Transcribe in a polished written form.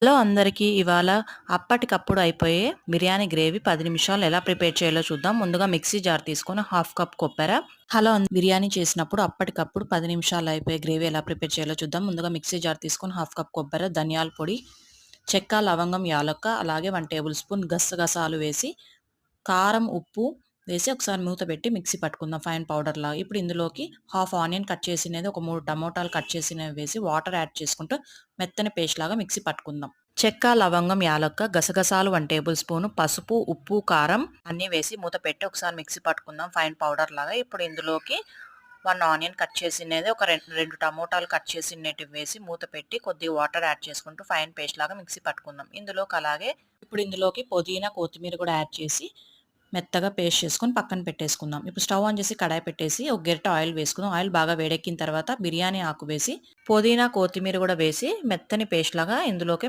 Hello అందరికీ. ఇవాళ అప్పటికప్పుడు అయిపోయే బిర్యానీ గ్రేవీ 10 నిమిషాల్లో ఎలా ప్రిపేర్ చేయాలో చూద్దాం. ముందుగా మిక్సీ జార్ తీసుకొని హాఫ్ కప్ కొబ్బెర. బిర్యానీ చేసినప్పుడు అప్పటికప్పుడు 10 నిమిషాల్లో అయిపోయే గ్రేవీ ఎలా ప్రిపేర్ చేయాలో చూద్దాం. ముందుగా మిక్సీ జార్ తీసుకొని హాఫ్ కప్ కొబ్బెర, ధనియాల పొడి, చెక్క, లవంగం, యాలక్క, అలాగే 1 టేబుల్ స్పూన్ గసగసాలు వేసి, కారం, ఉప్పు వేసి ఒకసారి మూత పెట్టి మిక్సీ పట్టుకుందాం ఫైన్ పౌడర్ లాగా. ఇప్పుడు ఇందులోకి హాఫ్ ఆనియన్ కట్ చేసినది, ఒక 3 టమోటాలు కట్ చేసినవి వేసి వాటర్ యాడ్ చేసుకుంటూ మెత్తని పేస్ట్ లాగా మిక్సీ పట్టుకుందాం. చెక్క, లవంగం, యాలక్క, గసగసాలు 1 టేబుల్ స్పూన్, పసుపు, ఉప్పు, కారం అన్నీ వేసి మూత పెట్టి ఒకసారి మిక్సీ పట్టుకుందాం ఫైన్ పౌడర్ లాగా. ఇప్పుడు ఇందులోకి 1 ఆనియన్ కట్ చేసినది, ఒక 2 టమోటాలు కట్ చేసినటివి వేసి మూత పెట్టి కొద్దిగా వాటర్ యాడ్ చేసుకుంటూ ఫైన్ పేస్ట్ లాగా మిక్సీ పట్టుకుందాం. ఇప్పుడు ఇందులోకి పుదీనా, కొత్తిమీర కూడా యాడ్ చేసి మెత్తగా పేస్ట్ చేసుకొని పక్కన పెట్టేసుకుందాం. ఇప్పుడు స్టవ్ ఆన్ చేసి కడాయి పెట్టేసి ఒక గరిటె ఆయిల్ వేసుకుందాం. ఆయిల్ బాగా వేడెక్కిన తర్వాత బిర్యానీ ఆకు వేసి, పుదీనా, కొత్తిమీర కూడా వేసి మెత్తని పేస్ట్ లాగా ఇందులోకి